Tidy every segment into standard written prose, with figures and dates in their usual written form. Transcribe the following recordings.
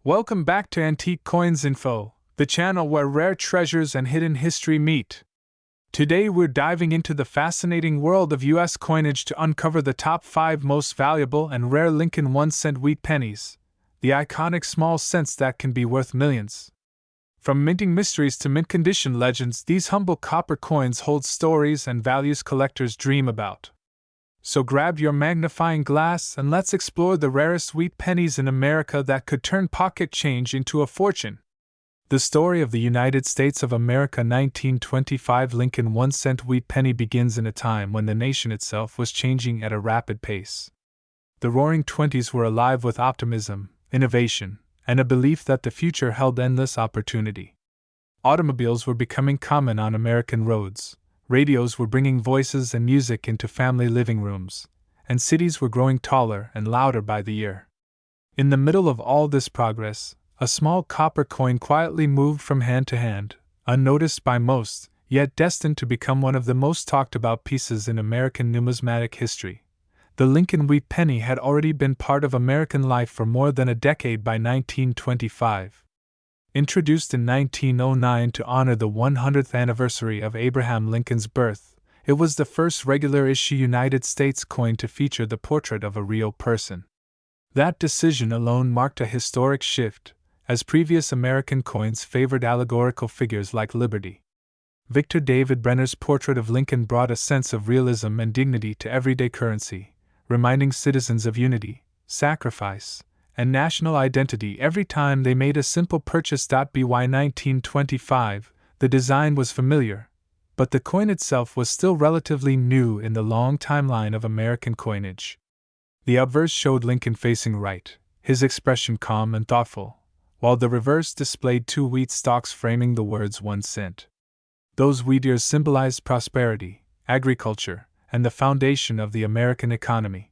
Welcome back to Antique Coins Info, the channel where rare treasures and hidden history meet. Today we're diving into the fascinating world of US coinage to uncover the top 5 most valuable and rare Lincoln 1-cent wheat pennies, the iconic small cents that can be worth millions. From minting mysteries to mint condition legends, these humble copper coins hold stories and values collectors dream about. So grab your magnifying glass and let's explore the rarest wheat pennies in America that could turn pocket change into a fortune. The story of the United States of America 1925 Lincoln 1-cent wheat penny begins in a time when the nation itself was changing at a rapid pace. The Roaring Twenties were alive with optimism, innovation, and a belief that the future held endless opportunity. Automobiles were becoming common on American roads. Radios were bringing voices and music into family living rooms, and cities were growing taller and louder by the year. In the middle of all this progress, a small copper coin quietly moved from hand to hand, unnoticed by most, yet destined to become one of the most talked about pieces in American numismatic history. The Lincoln Wheat Penny had already been part of American life for more than a decade by 1925. Introduced in 1909 to honor the 100th anniversary of Abraham Lincoln's birth, it was the first regular-issue United States coin to feature the portrait of a real person. That decision alone marked a historic shift, as previous American coins favored allegorical figures like Liberty. Victor David Brenner's portrait of Lincoln brought a sense of realism and dignity to everyday currency, reminding citizens of unity, sacrifice, and national identity every time they made a simple purchase. By 1925, the design was familiar, but the coin itself was still relatively new in the long timeline of American coinage. The obverse showed Lincoln facing right, his expression calm and thoughtful, while the reverse displayed 2 wheat stalks framing the words 1 cent. Those wheat ears symbolized prosperity, agriculture, and the foundation of the American economy.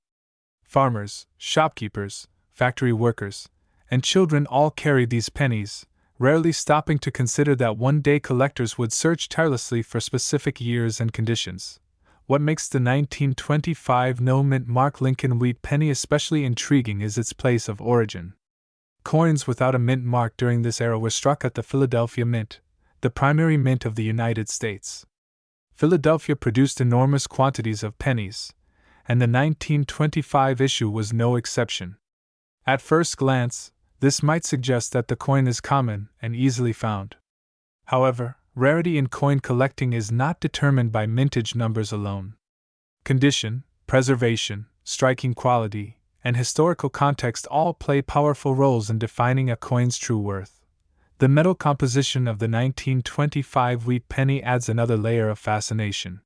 Farmers, shopkeepers, factory workers, and children all carried these pennies, rarely stopping to consider that one day collectors would search tirelessly for specific years and conditions. What makes the 1925 no-mint mark Lincoln Wheat Penny especially intriguing is its place of origin. Coins without a mint mark during this era were struck at the Philadelphia Mint, the primary mint of the United States. Philadelphia produced enormous quantities of pennies, and the 1925 issue was no exception. At first glance, this might suggest that the coin is common and easily found. However, rarity in coin collecting is not determined by mintage numbers alone. Condition, preservation, striking quality, and historical context all play powerful roles in defining a coin's true worth. The metal composition of the 1925 wheat penny adds another layer of fascination.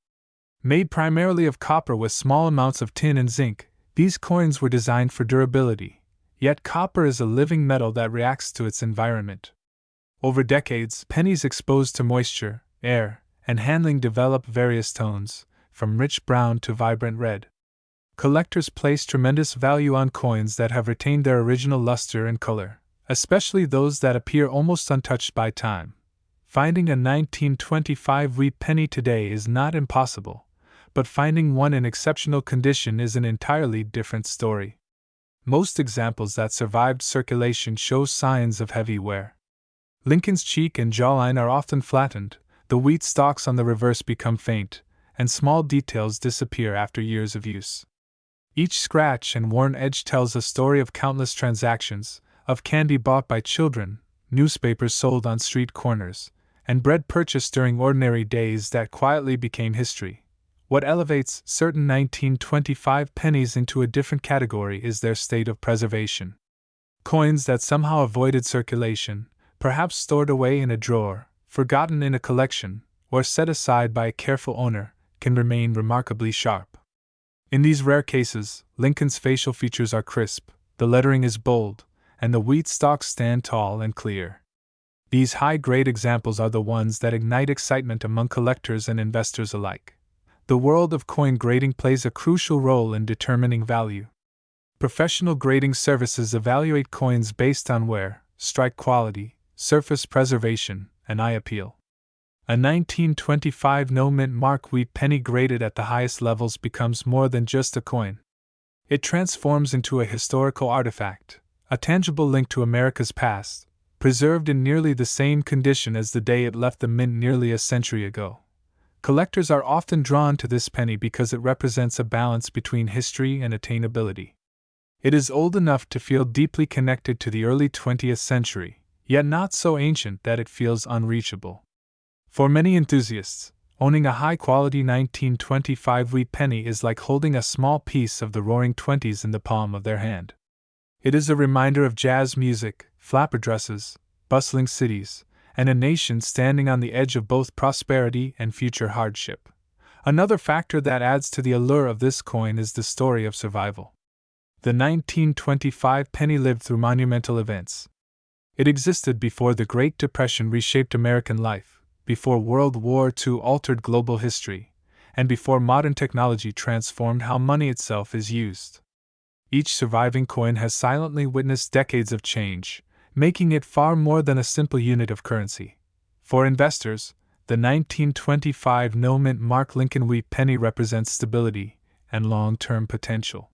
Made primarily of copper with small amounts of tin and zinc, these coins were designed for durability. Yet copper is a living metal that reacts to its environment. Over decades, pennies exposed to moisture, air, and handling develop various tones, from rich brown to vibrant red. Collectors place tremendous value on coins that have retained their original luster and color, especially those that appear almost untouched by time. Finding a 1925 wheat penny today is not impossible, but finding one in exceptional condition is an entirely different story. Most examples that survived circulation show signs of heavy wear. Lincoln's cheek and jawline are often flattened, the wheat stalks on the reverse become faint, and small details disappear after years of use. Each scratch and worn edge tells a story of countless transactions, of candy bought by children, newspapers sold on street corners, and bread purchased during ordinary days that quietly became history. What elevates certain 1925 pennies into a different category is their state of preservation. Coins that somehow avoided circulation, perhaps stored away in a drawer, forgotten in a collection, or set aside by a careful owner, can remain remarkably sharp. In these rare cases, Lincoln's facial features are crisp, the lettering is bold, and the wheat stalks stand tall and clear. These high-grade examples are the ones that ignite excitement among collectors and investors alike. The world of coin grading plays a crucial role in determining value. Professional grading services evaluate coins based on wear, strike quality, surface preservation, and eye appeal. A 1925 no-mint mark wheat penny graded at the highest levels becomes more than just a coin. It transforms into a historical artifact, a tangible link to America's past, preserved in nearly the same condition as the day it left the mint nearly a century ago. Collectors are often drawn to this penny because it represents a balance between history and attainability. It is old enough to feel deeply connected to the early 20th century, yet not so ancient that it feels unreachable. For many enthusiasts, owning a high-quality 1925 wheat penny is like holding a small piece of the Roaring Twenties in the palm of their hand. It is a reminder of jazz music, flapper dresses, bustling cities, and a nation standing on the edge of both prosperity and future hardship. Another factor that adds to the allure of this coin is the story of survival. The 1925 penny lived through monumental events. It existed before the Great Depression reshaped American life, before World War II altered global history, and before modern technology transformed how money itself is used. Each surviving coin has silently witnessed decades of change, making it far more than a simple unit of currency. For investors, the 1925 no-mint mark Lincoln Wheat Penny represents stability and long-term potential.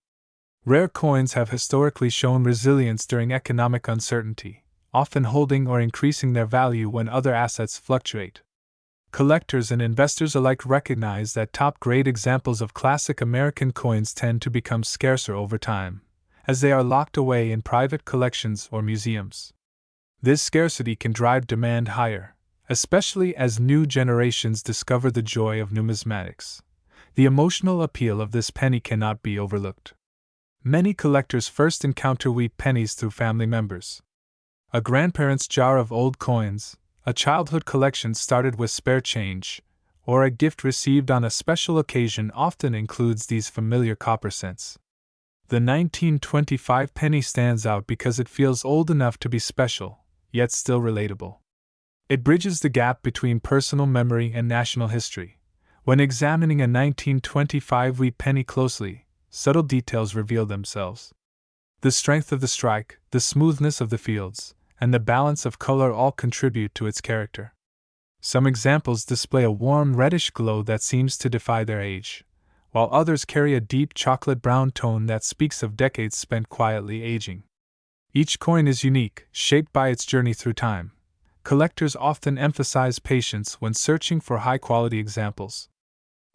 Rare coins have historically shown resilience during economic uncertainty, often holding or increasing their value when other assets fluctuate. Collectors and investors alike recognize that top-grade examples of classic American coins tend to become scarcer over time, as they are locked away in private collections or museums. This scarcity can drive demand higher, especially as new generations discover the joy of numismatics. The emotional appeal of this penny cannot be overlooked. Many collectors first encounter wheat pennies through family members. A grandparent's jar of old coins, a childhood collection started with spare change, or a gift received on a special occasion often includes these familiar copper cents. The 1925 penny stands out because it feels old enough to be special, yet still relatable. It bridges the gap between personal memory and national history. When examining a 1925 wheat penny closely, subtle details reveal themselves. The strength of the strike, the smoothness of the fields, and the balance of color all contribute to its character. Some examples display a warm reddish glow that seems to defy their age, while others carry a deep chocolate brown tone that speaks of decades spent quietly aging. Each coin is unique, shaped by its journey through time. Collectors often emphasize patience when searching for high-quality examples.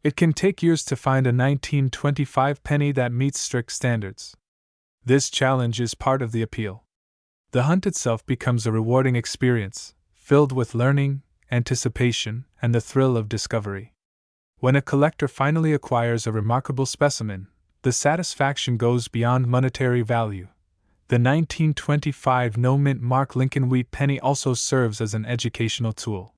It can take years to find a 1925 penny that meets strict standards. This challenge is part of the appeal. The hunt itself becomes a rewarding experience, filled with learning, anticipation, and the thrill of discovery. When a collector finally acquires a remarkable specimen, the satisfaction goes beyond monetary value. The 1925 no-mint mark Lincoln Wheat Penny also serves as an educational tool.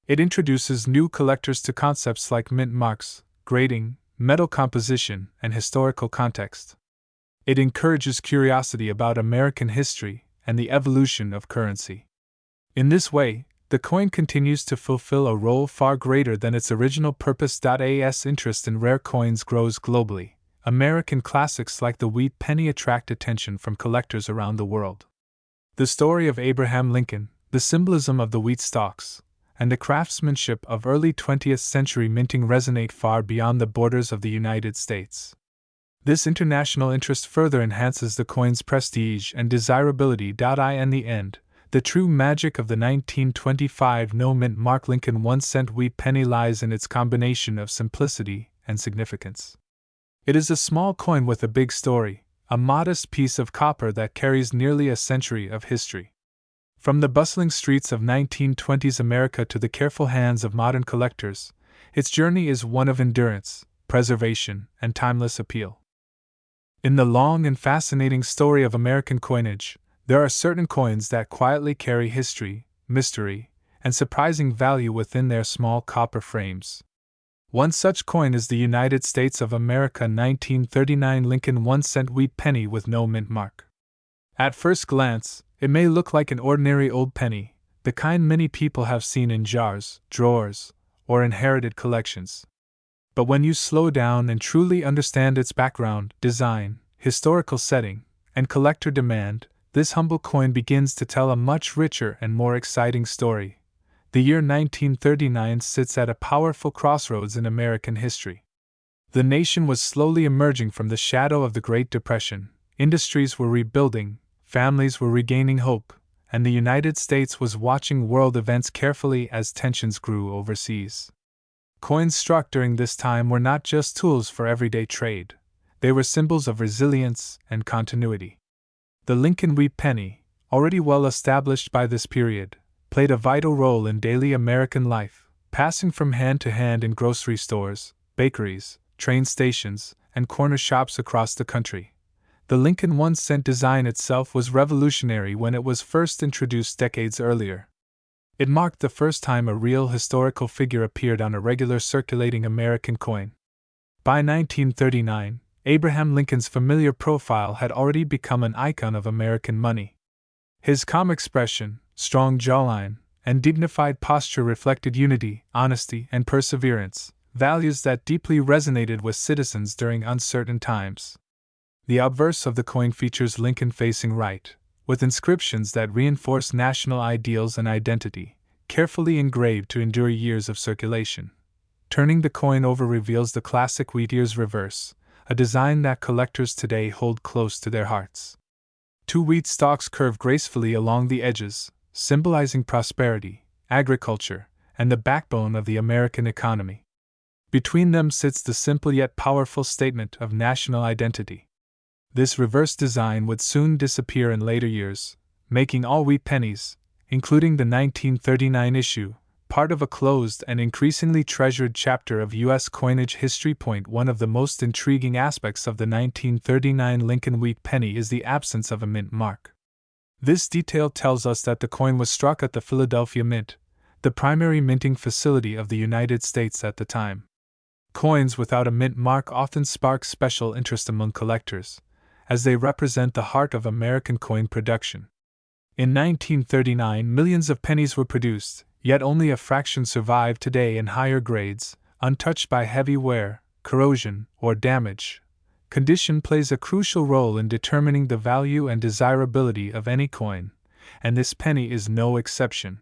It introduces new collectors to concepts like mint marks, grading, metal composition, and historical context. It encourages curiosity about American history and the evolution of currency. In this way, the coin continues to fulfill a role far greater than its original purpose. As interest in rare coins grows globally, American classics like the wheat penny attract attention from collectors around the world. The story of Abraham Lincoln, the symbolism of the wheat stalks, and the craftsmanship of early 20th century minting resonate far beyond the borders of the United States. This international interest further enhances the coin's prestige and desirability. In the end, the true magic of the 1925 no-mint mark Lincoln 1-cent wheat penny lies in its combination of simplicity and significance. It is a small coin with a big story, a modest piece of copper that carries nearly a century of history. From the bustling streets of 1920s America to the careful hands of modern collectors, its journey is one of endurance, preservation, and timeless appeal. In the long and fascinating story of American coinage, there are certain coins that quietly carry history, mystery, and surprising value within their small copper frames. One such coin is the United States of America 1939 Lincoln 1-cent wheat penny with no mint mark. At first glance, it may look like an ordinary old penny, the kind many people have seen in jars, drawers, or inherited collections. But when you slow down and truly understand its background, design, historical setting, and collector demand, this humble coin begins to tell a much richer and more exciting story. The year 1939 sits at a powerful crossroads in American history. The nation was slowly emerging from the shadow of the Great Depression, industries were rebuilding, families were regaining hope, and the United States was watching world events carefully as tensions grew overseas. Coins struck during this time were not just tools for everyday trade, they were symbols of resilience and continuity. The Lincoln Wheat Penny, already well established by this period, played a vital role in daily American life, passing from hand to hand in grocery stores, bakeries, train stations, and corner shops across the country. The Lincoln 1-cent design itself was revolutionary when it was first introduced decades earlier. It marked the first time a real historical figure appeared on a regular circulating American coin. By 1939, Abraham Lincoln's familiar profile had already become an icon of American money. His calm expression, strong jawline, and dignified posture reflected unity, honesty, and perseverance, values that deeply resonated with citizens during uncertain times. The obverse of the coin features Lincoln facing right, with inscriptions that reinforce national ideals and identity, carefully engraved to endure years of circulation. Turning the coin over reveals the classic wheat ears reverse, a design that collectors today hold close to their hearts. Two wheat stalks curve gracefully along the edges, symbolizing prosperity, agriculture, and the backbone of the American economy. Between them sits the simple yet powerful statement of national identity. This reverse design would soon disappear in later years, making all wheat pennies, including the 1939 issue, part of a closed and increasingly treasured chapter of U.S. coinage history. One of the most intriguing aspects of the 1939 Lincoln Wheat Penny is the absence of a mint mark. This detail tells us that the coin was struck at the Philadelphia Mint, the primary minting facility of the United States at the time. Coins without a mint mark often spark special interest among collectors, as they represent the heart of American coin production. In 1939, millions of pennies were produced, yet only a fraction survive today in higher grades, untouched by heavy wear, corrosion, or damage. Condition plays a crucial role in determining the value and desirability of any coin, and this penny is no exception.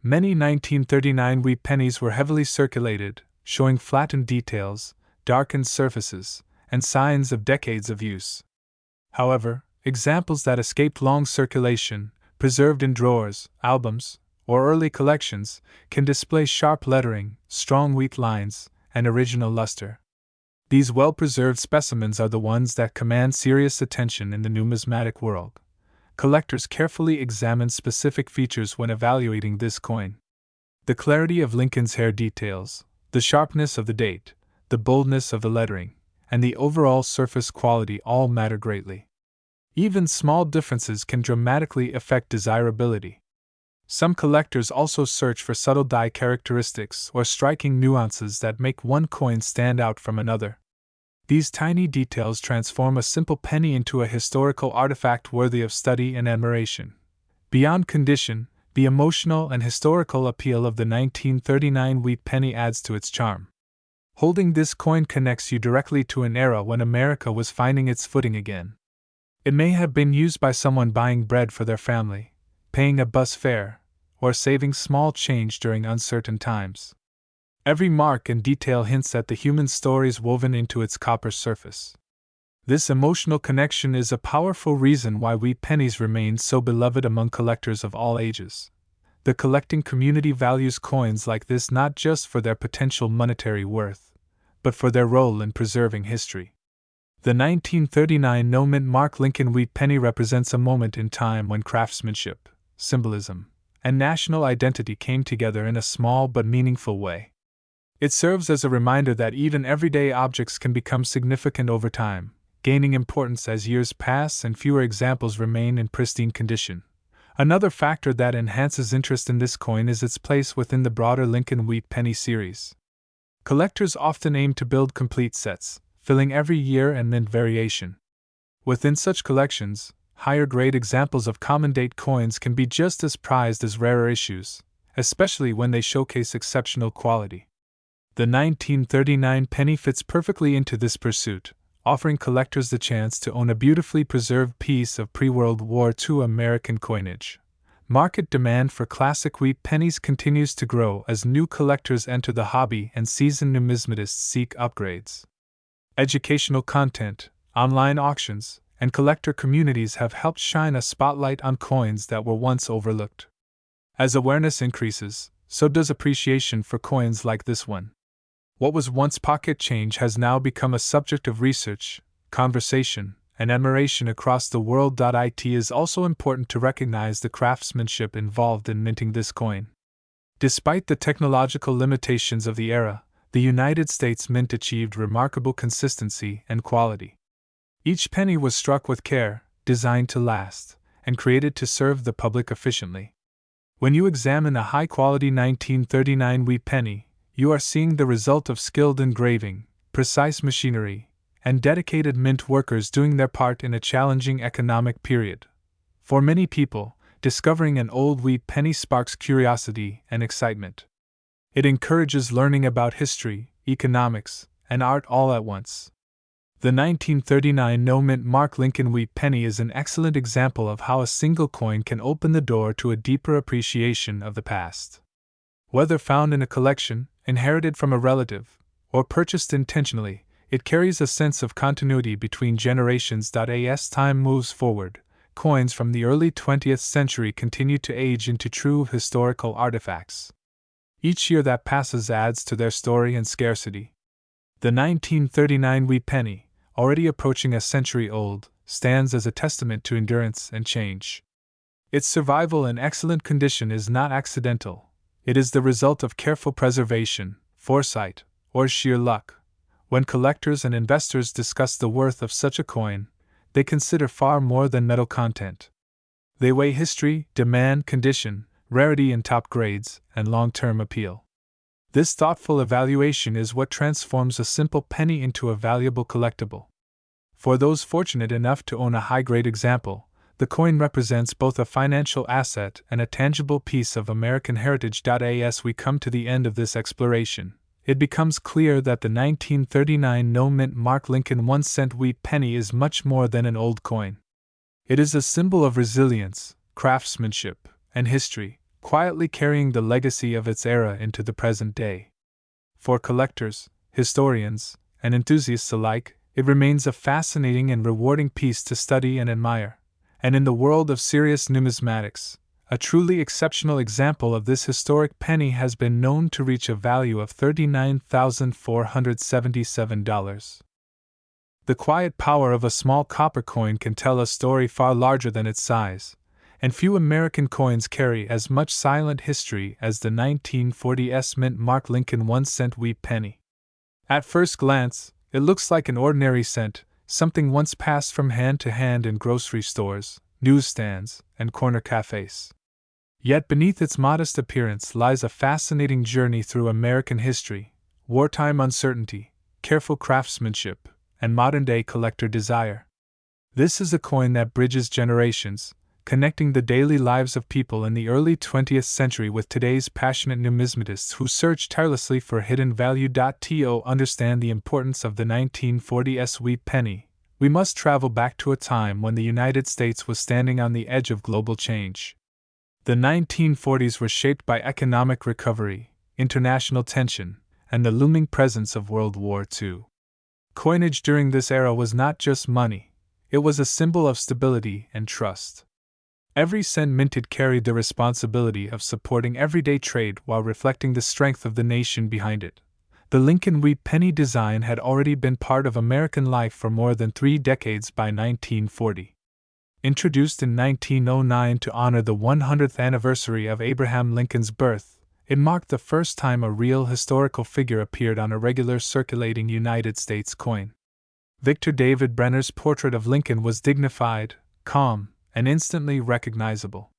Many 1939 wheat pennies were heavily circulated, showing flattened details, darkened surfaces, and signs of decades of use. However, examples that escaped long circulation, preserved in drawers, albums, or early collections, can display sharp lettering, strong wheat lines, and original luster. These well-preserved specimens are the ones that command serious attention in the numismatic world. Collectors carefully examine specific features when evaluating this coin. The clarity of Lincoln's hair details, the sharpness of the date, the boldness of the lettering, and the overall surface quality all matter greatly. Even small differences can dramatically affect desirability. Some collectors also search for subtle die characteristics or striking nuances that make one coin stand out from another. These tiny details transform a simple penny into a historical artifact worthy of study and admiration. Beyond condition, the emotional and historical appeal of the 1939 wheat penny adds to its charm. Holding this coin connects you directly to an era when America was finding its footing again. It may have been used by someone buying bread for their family, paying a bus fare, or saving small change during uncertain times. Every mark and detail hints at the human stories woven into its copper surface. This emotional connection is a powerful reason why wheat pennies remain so beloved among collectors of all ages. The collecting community values coins like this not just for their potential monetary worth, but for their role in preserving history. The 1939 no-mint mark Lincoln Wheat Penny represents a moment in time when craftsmanship, symbolism, and national identity came together in a small but meaningful way. It serves as a reminder that even everyday objects can become significant over time, gaining importance as years pass and fewer examples remain in pristine condition. Another factor that enhances interest in this coin is its place within the broader Lincoln Wheat Penny series. Collectors often aim to build complete sets, filling every year and mint variation. Within such collections, higher-grade examples of common-date coins can be just as prized as rarer issues, especially when they showcase exceptional quality. The 1939 penny fits perfectly into this pursuit, offering collectors the chance to own a beautifully preserved piece of pre-World War II American coinage. Market demand for classic wheat pennies continues to grow as new collectors enter the hobby and seasoned numismatists seek upgrades. Educational content, online auctions, and collector communities have helped shine a spotlight on coins that were once overlooked. As awareness increases, so does appreciation for coins like this one. What was once pocket change has now become a subject of research, conversation, and admiration across the world. It is also important to recognize the craftsmanship involved in minting this coin. Despite the technological limitations of the era, the United States Mint achieved remarkable consistency and quality. Each penny was struck with care, designed to last, and created to serve the public efficiently. When you examine a high-quality 1939 wheat penny, you are seeing the result of skilled engraving, precise machinery, and dedicated mint workers doing their part in a challenging economic period. For many people, discovering an old wheat penny sparks curiosity and excitement. It encourages learning about history, economics, and art all at once. The 1939 no-mint mark Lincoln Wheat Penny is an excellent example of how a single coin can open the door to a deeper appreciation of the past. Whether found in a collection, inherited from a relative, or purchased intentionally, it carries a sense of continuity between generations. As time moves forward, coins from the early 20th century continue to age into true historical artifacts. Each year that passes adds to their story and scarcity. The 1939 wheat penny, already approaching a century old, stands as a testament to endurance and change. Its survival in excellent condition is not accidental. It is the result of careful preservation, foresight, or sheer luck. When collectors and investors discuss the worth of such a coin, they consider far more than metal content. They weigh history, demand, condition, rarity in top grades, and long-term appeal. This thoughtful evaluation is what transforms a simple penny into a valuable collectible. For those fortunate enough to own a high-grade example, the coin represents both a financial asset and a tangible piece of American heritage. As we come to the end of this exploration, it becomes clear that the 1939 no-mint mark Lincoln 1-cent wheat penny is much more than an old coin. It is a symbol of resilience, craftsmanship, and history, quietly carrying the legacy of its era into the present day. For collectors, historians, and enthusiasts alike, it remains a fascinating and rewarding piece to study and admire. And in the world of serious numismatics, a truly exceptional example of this historic penny has been known to reach a value of $39,477. The quiet power of a small copper coin can tell a story far larger than its size, and few American coins carry as much silent history as the 1940s mint mark Lincoln 1-cent wheat penny. At first glance, it looks like an ordinary cent, something once passed from hand to hand in grocery stores, newsstands, and corner cafes. Yet beneath its modest appearance lies a fascinating journey through American history, wartime uncertainty, careful craftsmanship, and modern-day collector desire. This is a coin that bridges generations, connecting the daily lives of people in the early 20th century with today's passionate numismatists who search tirelessly for hidden value. To understand the importance of the 1940s wheat penny, we must travel back to a time when the United States was standing on the edge of global change. The 1940s were shaped by economic recovery, international tension, and the looming presence of World War II. Coinage during this era was not just money, it was a symbol of stability and trust. Every cent minted carried the responsibility of supporting everyday trade while reflecting the strength of the nation behind it. The Lincoln Wheat Penny design had already been part of American life for more than 3 decades by 1940. Introduced in 1909 to honor the 100th anniversary of Abraham Lincoln's birth, it marked the first time a real historical figure appeared on a regular circulating United States coin. Victor David Brenner's portrait of Lincoln was dignified, calm, and instantly recognizable.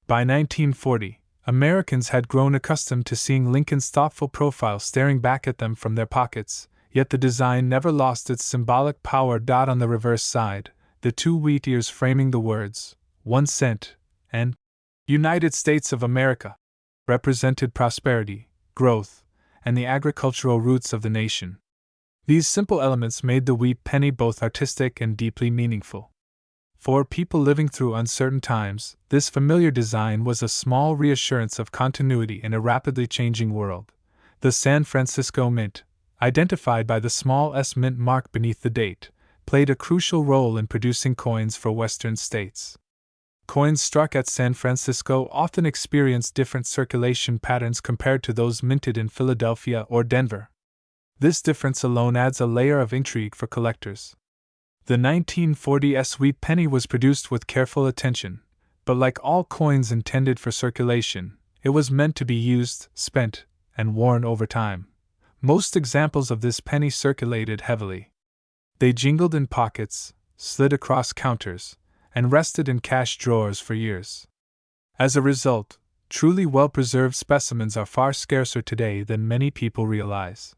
By 1940, Americans had grown accustomed to seeing Lincoln's thoughtful profile staring back at them from their pockets, yet the design never lost its symbolic power. On the reverse side, the 2 wheat ears framing the words, 1 cent, and United States of America, represented prosperity, growth, and the agricultural roots of the nation. These simple elements made the wheat penny both artistic and deeply meaningful. For people living through uncertain times, this familiar design was a small reassurance of continuity in a rapidly changing world. The San Francisco Mint, identified by the small S mint mark beneath the date, played a crucial role in producing coins for Western states. Coins struck at San Francisco often experienced different circulation patterns compared to those minted in Philadelphia or Denver. This difference alone adds a layer of intrigue for collectors. The 1940 US wheat penny was produced with careful attention, but like all coins intended for circulation, it was meant to be used, spent, and worn over time. Most examples of this penny circulated heavily. They jingled in pockets, slid across counters, and rested in cash drawers for years. As a result, truly well-preserved specimens are far scarcer today than many people realize.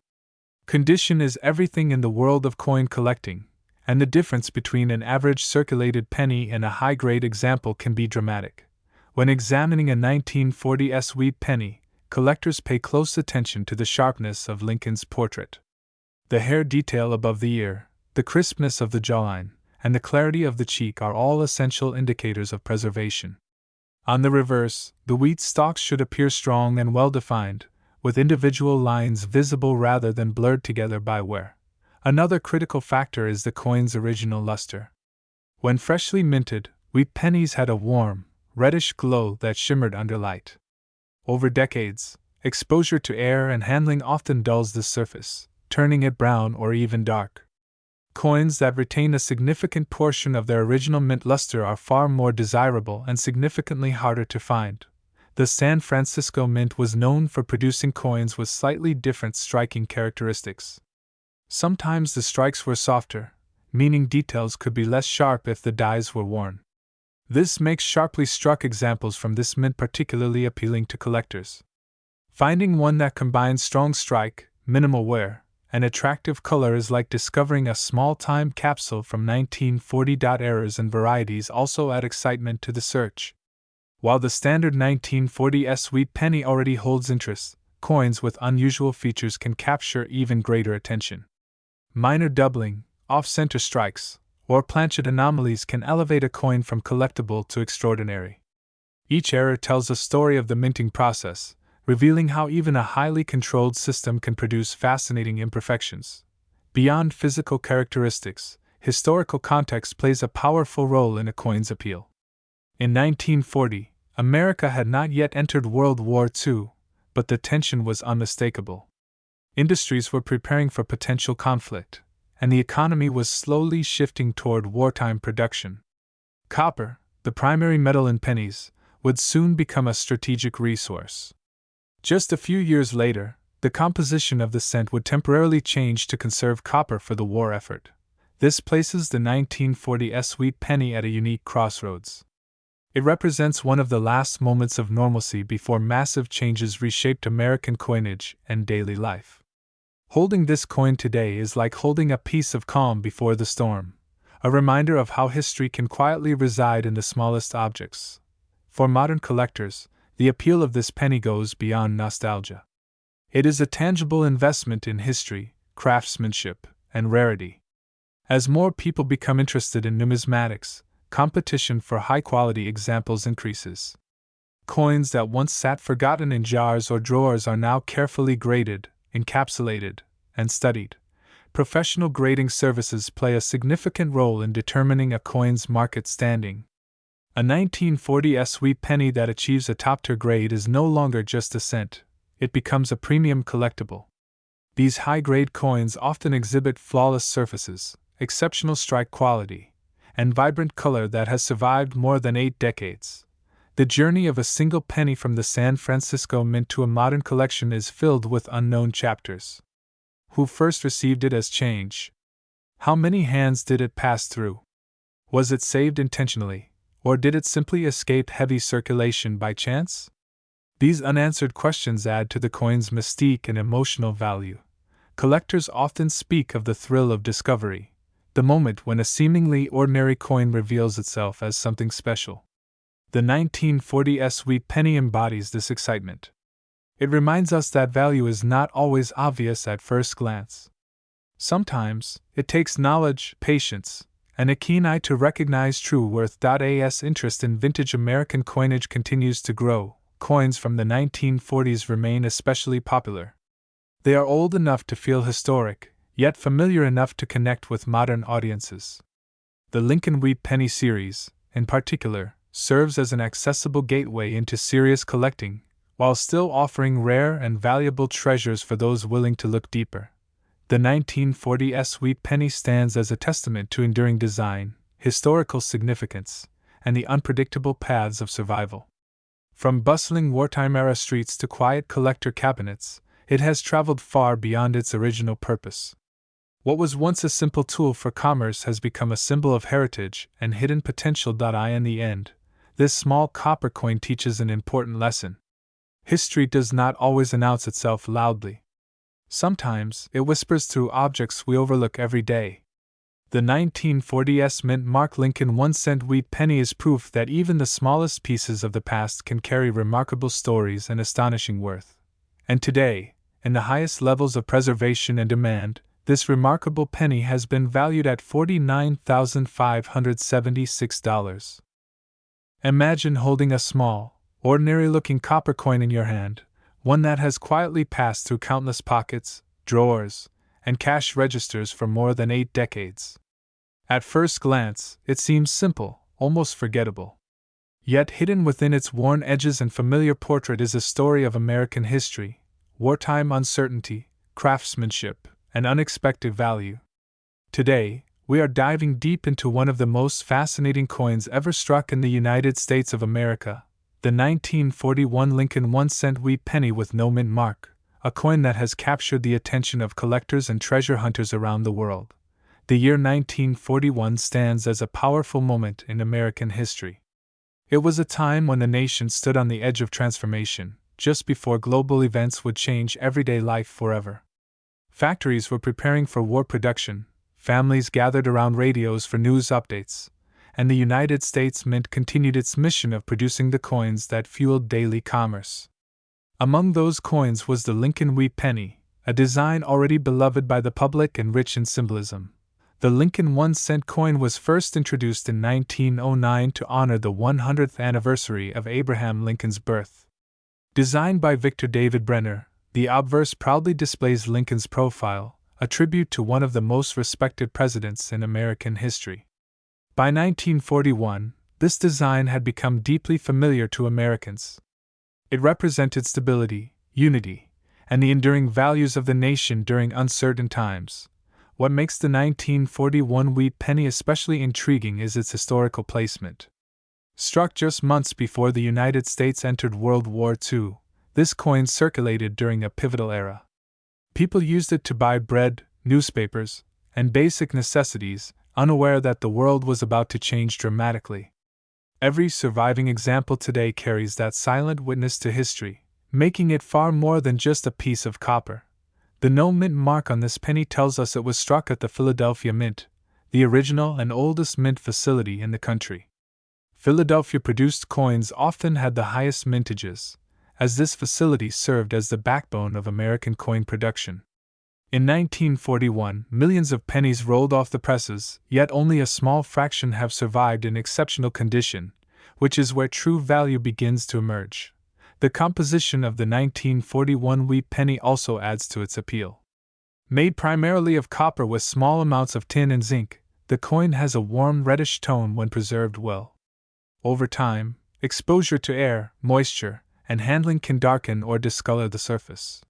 Condition is everything in the world of coin collecting, and the difference between an average circulated penny and a high-grade example can be dramatic. When examining a 1940 US wheat penny, collectors pay close attention to the sharpness of Lincoln's portrait. The hair detail above the ear, the crispness of the jawline, and the clarity of the cheek are all essential indicators of preservation. On the reverse, the wheat stalks should appear strong and well-defined, with individual lines visible rather than blurred together by wear. Another critical factor is the coin's original luster. When freshly minted, wheat pennies had a warm, reddish glow that shimmered under light. Over decades, exposure to air and handling often dulls the surface, turning it brown or even dark. Coins that retain a significant portion of their original mint luster are far more desirable and significantly harder to find. The San Francisco Mint was known for producing coins with slightly different striking characteristics. Sometimes the strikes were softer, meaning details could be less sharp if the dies were worn. This makes sharply struck examples from this mint particularly appealing to collectors. Finding one that combines strong strike, minimal wear, and attractive color is like discovering a small time capsule from 1940. Errors and varieties also add excitement to the search. While the standard 1940 US wheat penny already holds interest, coins with unusual features can capture even greater attention. Minor doubling, off-center strikes, or planchet anomalies can elevate a coin from collectible to extraordinary. Each error tells a story of the minting process, revealing how even a highly controlled system can produce fascinating imperfections. Beyond physical characteristics, historical context plays a powerful role in a coin's appeal. In 1940, America had not yet entered World War II, but the tension was unmistakable. Industries were preparing for potential conflict, and the economy was slowly shifting toward wartime production. Copper, the primary metal in pennies, would soon become a strategic resource. Just a few years later, the composition of the cent would temporarily change to conserve copper for the war effort. This places the 1940 US wheat penny at a unique crossroads. It represents one of the last moments of normalcy before massive changes reshaped American coinage and daily life. Holding this coin today is like holding a piece of calm before the storm, a reminder of how history can quietly reside in the smallest objects. For modern collectors, the appeal of this penny goes beyond nostalgia. It is a tangible investment in history, craftsmanship, and rarity. As more people become interested in numismatics, competition for high-quality examples increases. Coins that once sat forgotten in jars or drawers are now carefully graded, encapsulated, and studied. Professional grading services play a significant role in determining a coin's market standing. A 1940 US wheat penny that achieves a top-tier grade is no longer just a cent, it becomes a premium collectible. These high-grade coins often exhibit flawless surfaces, exceptional strike quality, and vibrant color that has survived more than 8 decades. The journey of a single penny from the San Francisco Mint to a modern collection is filled with unknown chapters. Who first received it as change? How many hands did it pass through? Was it saved intentionally, or did it simply escape heavy circulation by chance? These unanswered questions add to the coin's mystique and emotional value. Collectors often speak of the thrill of discovery, the moment when a seemingly ordinary coin reveals itself as something special. The 1940 US wheat penny embodies this excitement. It reminds us that value is not always obvious at first glance. Sometimes, it takes knowledge, patience, and a keen eye to recognize true worth. As interest in vintage American coinage continues to grow, coins from the 1940s remain especially popular. They are old enough to feel historic, yet familiar enough to connect with modern audiences. The Lincoln Wheat Penny series, in particular, serves as an accessible gateway into serious collecting, while still offering rare and valuable treasures for those willing to look deeper. The 1940s Wheat Penny stands as a testament to enduring design, historical significance, and the unpredictable paths of survival. From bustling wartime-era streets to quiet collector cabinets, it has traveled far beyond its original purpose. What was once a simple tool for commerce has become a symbol of heritage and hidden potential. In the end, this small copper coin teaches an important lesson. History does not always announce itself loudly. Sometimes it whispers through objects we overlook every day. The 1940s mint mark Lincoln 1-cent wheat penny is proof that even the smallest pieces of the past can carry remarkable stories and astonishing worth. And today, in the highest levels of preservation and demand, this remarkable penny has been valued at $49,576. Imagine holding a small, ordinary-looking copper coin in your hand, one that has quietly passed through countless pockets, drawers, and cash registers for more than 8 decades. At first glance, it seems simple, almost forgettable. Yet hidden within its worn edges and familiar portrait is a story of American history, wartime uncertainty, craftsmanship, and unexpected value. Today, we are diving deep into one of the most fascinating coins ever struck in the United States of America, the 1941 Lincoln 1-cent wheat penny with no mint mark, a coin that has captured the attention of collectors and treasure hunters around the world. The year 1941 stands as a powerful moment in American history. It was a time when the nation stood on the edge of transformation, just before global events would change everyday life forever. Factories were preparing for war production, families gathered around radios for news updates, and the United States Mint continued its mission of producing the coins that fueled daily commerce. Among those coins was the Lincoln Wheat Penny, a design already beloved by the public and rich in symbolism. The Lincoln 1-cent coin was first introduced in 1909 to honor the 100th anniversary of Abraham Lincoln's birth. Designed by Victor David Brenner, the obverse proudly displays Lincoln's profile, a tribute to one of the most respected presidents in American history. By 1941, this design had become deeply familiar to Americans. It represented stability, unity, and the enduring values of the nation during uncertain times. What makes the 1941 wheat penny especially intriguing is its historical placement. Struck just months before the United States entered World War II, this coin circulated during a pivotal era. People used it to buy bread, newspapers, and basic necessities, unaware that the world was about to change dramatically. Every surviving example today carries that silent witness to history, making it far more than just a piece of copper. The no mint mark on this penny tells us it was struck at the Philadelphia Mint, the original and oldest mint facility in the country. Philadelphia-produced coins often had the highest mintages, as this facility served as the backbone of American coin production. In 1941, millions of pennies rolled off the presses, yet only a small fraction have survived in exceptional condition, which is where true value begins to emerge. The composition of the 1941 wheat penny also adds to its appeal. Made primarily of copper with small amounts of tin and zinc, the coin has a warm reddish tone when preserved well. Over time, exposure to air, moisture, and handling can darken or discolor the surface.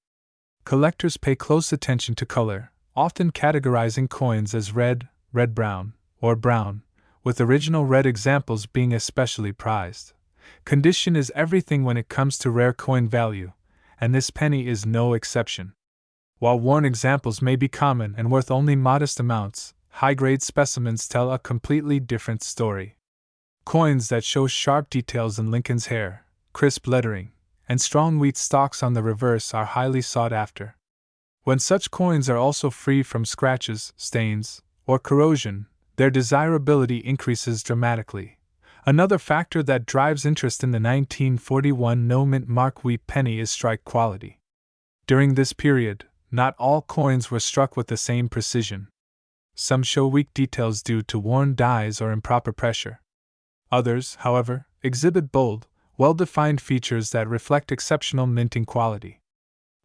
Collectors pay close attention to color, often categorizing coins as red, red-brown, or brown, with original red examples being especially prized. Condition is everything when it comes to rare coin value, and this penny is no exception. While worn examples may be common and worth only modest amounts, high-grade specimens tell a completely different story. Coins that show sharp details in Lincoln's hair, crisp lettering, and strong wheat stalks on the reverse are highly sought after. When such coins are also free from scratches, stains, or corrosion, their desirability increases dramatically. Another factor that drives interest in the 1941 no mint mark wheat penny is strike quality. During this period, not all coins were struck with the same precision. Some show weak details due to worn dies or improper pressure. Others, however, exhibit bold, well-defined features that reflect exceptional minting quality.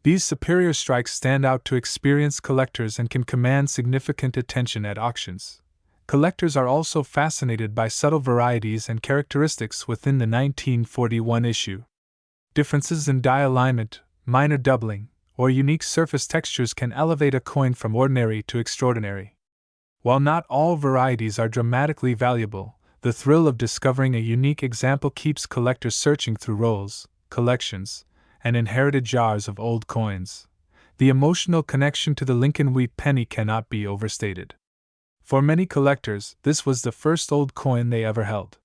These superior strikes stand out to experienced collectors and can command significant attention at auctions. Collectors are also fascinated by subtle varieties and characteristics within the 1941 issue. Differences in die alignment, minor doubling, or unique surface textures can elevate a coin from ordinary to extraordinary. While not all varieties are dramatically valuable, the thrill of discovering a unique example keeps collectors searching through rolls, collections, and inherited jars of old coins. The emotional connection to the Lincoln Wheat Penny cannot be overstated. For many collectors, this was the first old coin they ever held.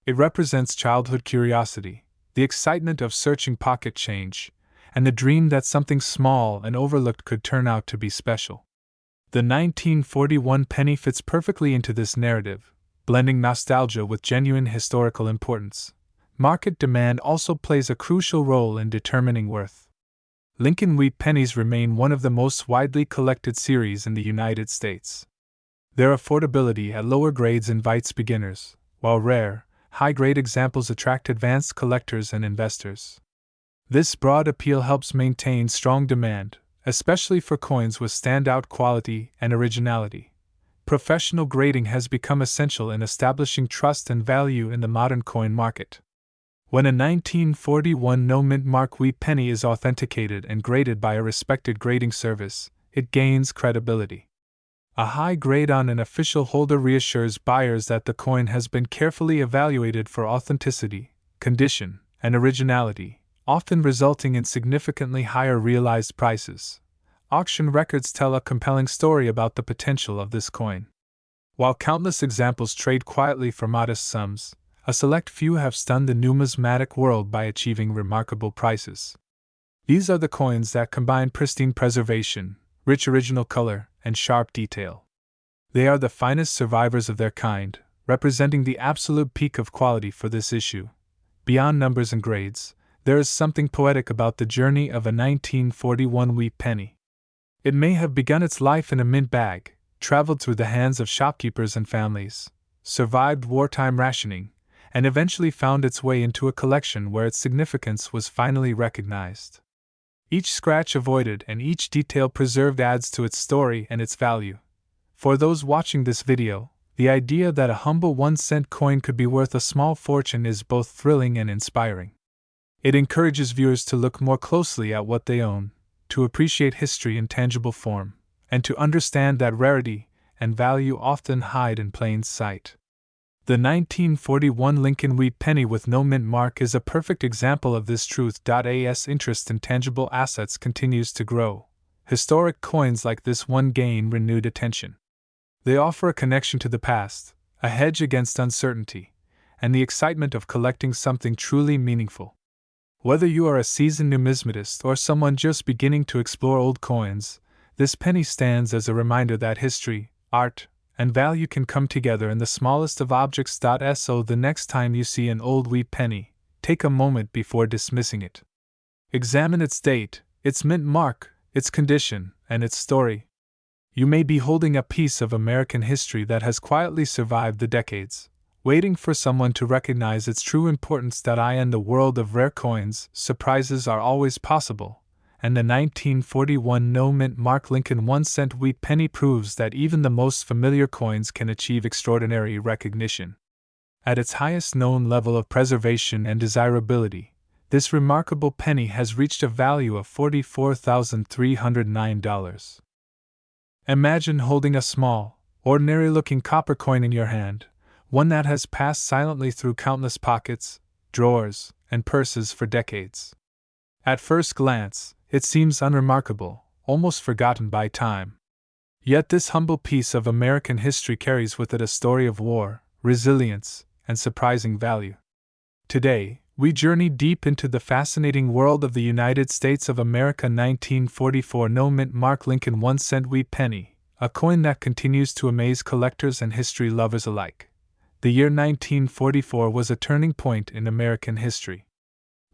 It represents childhood curiosity, the excitement of searching pocket change, and the dream that something small and overlooked could turn out to be special. The 1941 penny fits perfectly into this narrative, blending nostalgia with genuine historical importance. Market demand also plays a crucial role in determining worth. Lincoln Wheat Pennies remain one of the most widely collected series in the United States. Their affordability at lower grades invites beginners, while rare, high-grade examples attract advanced collectors and investors. This broad appeal helps maintain strong demand, especially for coins with standout quality and originality. Professional grading has become essential in establishing trust and value in the modern coin market. When a 1941 no-mint mark wheat penny is authenticated and graded by a respected grading service, it gains credibility. A high grade on an official holder reassures buyers that the coin has been carefully evaluated for authenticity, condition, and originality, often resulting in significantly higher realized prices. Auction records tell a compelling story about the potential of this coin. While countless examples trade quietly for modest sums, a select few have stunned the numismatic world by achieving remarkable prices. These are the coins that combine pristine preservation, rich original color, and sharp detail. They are the finest survivors of their kind, representing the absolute peak of quality for this issue. Beyond numbers and grades, there is something poetic about the journey of a 1941 wheat penny. It may have begun its life in a mint bag, traveled through the hands of shopkeepers and families, survived wartime rationing, and eventually found its way into a collection where its significance was finally recognized. Each scratch avoided and each detail preserved adds to its story and its value. For those watching this video, the idea that a humble 1-cent coin could be worth a small fortune is both thrilling and inspiring. It encourages viewers to look more closely at what they own, to appreciate history in tangible form, and to understand that rarity and value often hide in plain sight. The 1941 Lincoln Wheat Penny with no mint mark is a perfect example of this truth. As interest in tangible assets continues to grow, historic coins like this one gain renewed attention. They offer a connection to the past, a hedge against uncertainty, and the excitement of collecting something truly meaningful. Whether you are a seasoned numismatist or someone just beginning to explore old coins, this penny stands as a reminder that history, art, and value can come together in the smallest of objects. So the next time you see an old wheat penny, take a moment before dismissing it. Examine its date, its mint mark, its condition, and its story. You may be holding a piece of American history that has quietly survived the decades, waiting for someone to recognize its true importance. In the world of rare coins, surprises are always possible, and the 1941 no-mint mark Lincoln 1-cent wheat penny proves that even the most familiar coins can achieve extraordinary recognition. At its highest known level of preservation and desirability, this remarkable penny has reached a value of $44,309. Imagine holding a small, ordinary-looking copper coin in your hand, one that has passed silently through countless pockets, drawers, and purses for decades. At first glance, it seems unremarkable, almost forgotten by time. Yet this humble piece of American history carries with it a story of war, resilience, and surprising value. Today, we journey deep into the fascinating world of the United States of America 1944 no-mint mark Lincoln 1-cent wheat penny, a coin that continues to amaze collectors and history lovers alike. The year 1944 was a turning point in American history.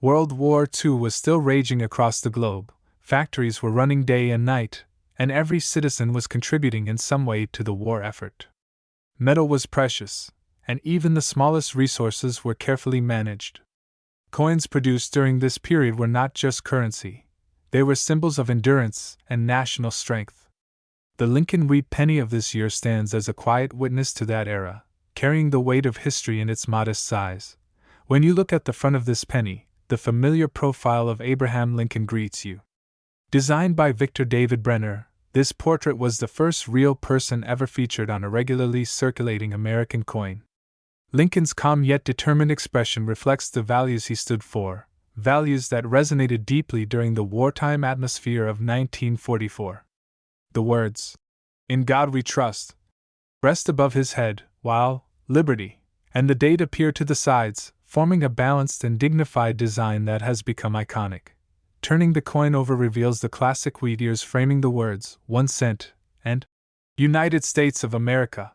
World War II was still raging across the globe, factories were running day and night, and every citizen was contributing in some way to the war effort. Metal was precious, and even the smallest resources were carefully managed. Coins produced during this period were not just currency. They were symbols of endurance and national strength. The Lincoln Wheat Penny of this year stands as a quiet witness to that era, carrying the weight of history in its modest size. When you look at the front of this penny, the familiar profile of Abraham Lincoln greets you. Designed by Victor David Brenner, this portrait was the first real person ever featured on a regularly circulating American coin. Lincoln's calm yet determined expression reflects the values he stood for, values that resonated deeply during the wartime atmosphere of 1944. The words, "In God we trust," rest above his head, while "Liberty" and the date appear to the sides, forming a balanced and dignified design that has become iconic. Turning the coin over reveals the classic wheat ears framing the words 1 cent and United States of America.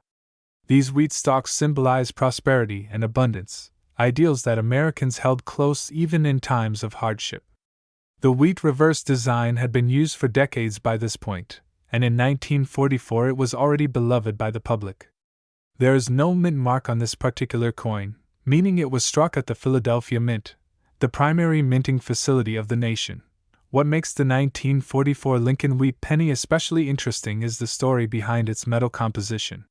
These wheat stalks symbolize prosperity and abundance, ideals that Americans held close even in times of hardship. The wheat reverse design had been used for decades by this point, and in 1944 it was already beloved by the public. There is no mint mark on this particular coin, meaning it was struck at the Philadelphia Mint, the primary minting facility of the nation. What makes the 1944 Lincoln Wheat Penny especially interesting is the story behind its metal composition.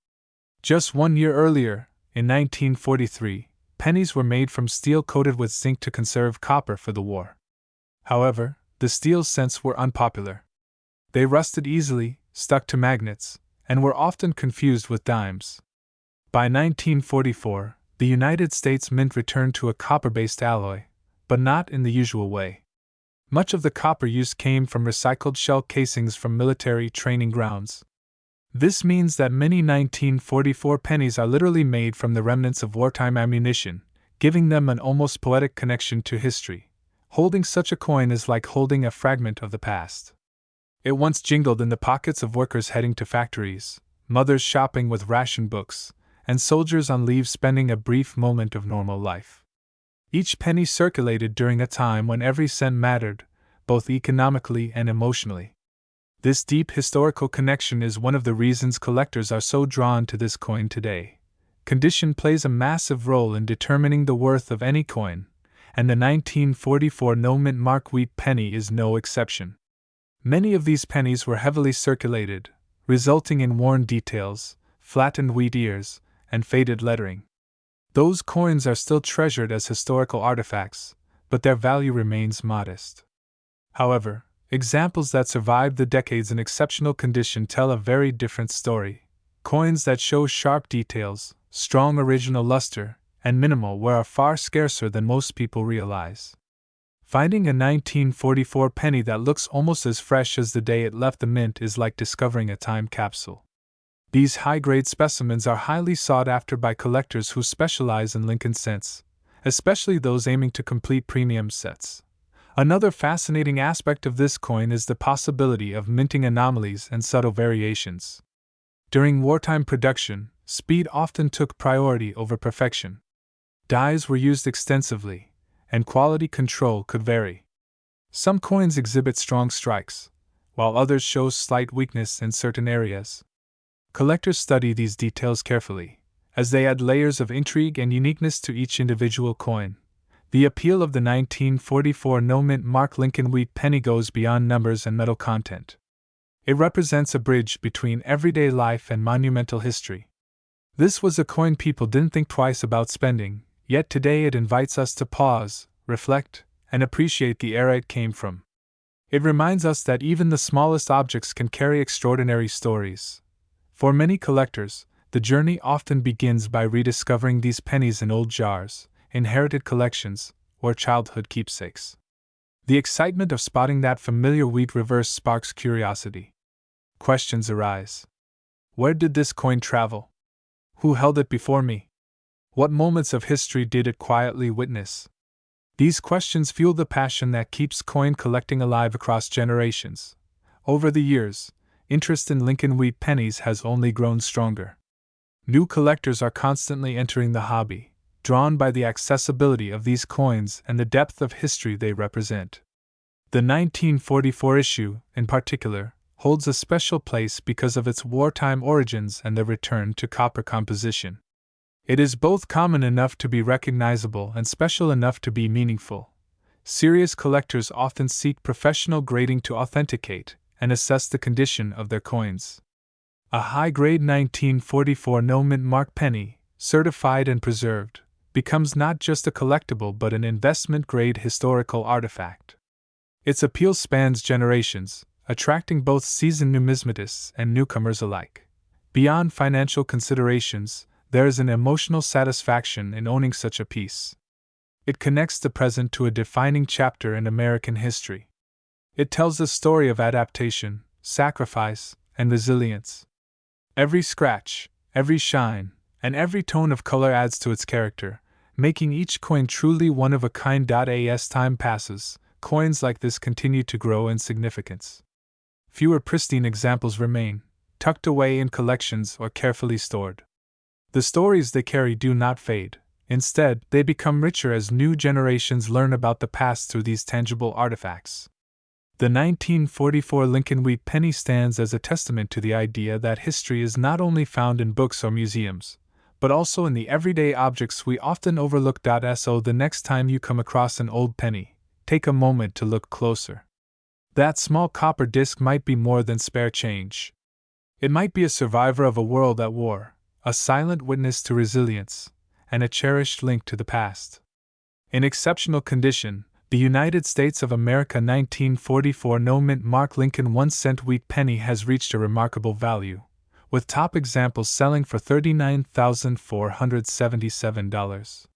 Just 1 year earlier, in 1943, pennies were made from steel coated with zinc to conserve copper for the war. However, the steel cents were unpopular. They rusted easily, stuck to magnets, and were often confused with dimes. By 1944, the United States Mint returned to a copper-based alloy, but not in the usual way. Much of the copper used came from recycled shell casings from military training grounds. This means that many 1944 pennies are literally made from the remnants of wartime ammunition, giving them an almost poetic connection to history. Holding such a coin is like holding a fragment of the past. It once jingled in the pockets of workers heading to factories, mothers shopping with ration books, and soldiers on leave spending a brief moment of normal life. Each penny circulated during a time when every cent mattered, both economically and emotionally. This deep historical connection is one of the reasons collectors are so drawn to this coin today. Condition plays a massive role in determining the worth of any coin, and the 1944 no-mint mark wheat penny is no exception. Many of these pennies were heavily circulated, resulting in worn details, flattened wheat ears, and faded lettering. Those coins are still treasured as historical artifacts, but their value remains modest. However, examples that survived the decades in exceptional condition tell a very different story. Coins that show sharp details, strong original luster, and minimal wear are far scarcer than most people realize. Finding a 1944 penny that looks almost as fresh as the day it left the mint is like discovering a time capsule. These high-grade specimens are highly sought after by collectors who specialize in Lincoln cents, especially those aiming to complete premium sets. Another fascinating aspect of this coin is the possibility of minting anomalies and subtle variations. During wartime production, speed often took priority over perfection. Dyes were used extensively, and quality control could vary. Some coins exhibit strong strikes, while others show slight weakness in certain areas. Collectors study these details carefully, as they add layers of intrigue and uniqueness to each individual coin. The appeal of the 1944 no-mint mark Lincoln Wheat Penny goes beyond numbers and metal content. It represents a bridge between everyday life and monumental history. This was a coin people didn't think twice about spending, yet today it invites us to pause, reflect, and appreciate the era it came from. It reminds us that even the smallest objects can carry extraordinary stories. For many collectors, the journey often begins by rediscovering these pennies in old jars, inherited collections, or childhood keepsakes. The excitement of spotting that familiar wheat reverse sparks curiosity. Questions arise. Where did this coin travel? Who held it before me? What moments of history did it quietly witness? These questions fuel the passion that keeps coin collecting alive across generations. Over the years, interest in Lincoln Wheat pennies has only grown stronger. New collectors are constantly entering the hobby, drawn by the accessibility of these coins and the depth of history they represent. The 1944 issue, in particular, holds a special place because of its wartime origins and the return to copper composition. It is both common enough to be recognizable and special enough to be meaningful. Serious collectors often seek professional grading to authenticate and assess the condition of their coins. A high-grade 1944 no-mint mark penny, certified and preserved, becomes not just a collectible but an investment-grade historical artifact. Its appeal spans generations, attracting both seasoned numismatists and newcomers alike. Beyond financial considerations, there is an emotional satisfaction in owning such a piece. It connects the present to a defining chapter in American history. It tells the story of adaptation, sacrifice, and resilience. Every scratch, every shine, and every tone of color adds to its character, making each coin truly one of a kind. As time passes, coins like this continue to grow in significance. Fewer pristine examples remain, tucked away in collections or carefully stored. The stories they carry do not fade. Instead, they become richer as new generations learn about the past through these tangible artifacts. The 1944 Lincoln Wheat Penny stands as a testament to the idea that history is not only found in books or museums, but also in the everyday objects we often overlook. So the next time you come across an old penny, take a moment to look closer. That small copper disc might be more than spare change. It might be a survivor of a world at war, a silent witness to resilience, and a cherished link to the past. In exceptional condition, the United States of America 1944 no-mint mark Lincoln 1-cent wheat penny has reached a remarkable value, with top examples selling for $39,477.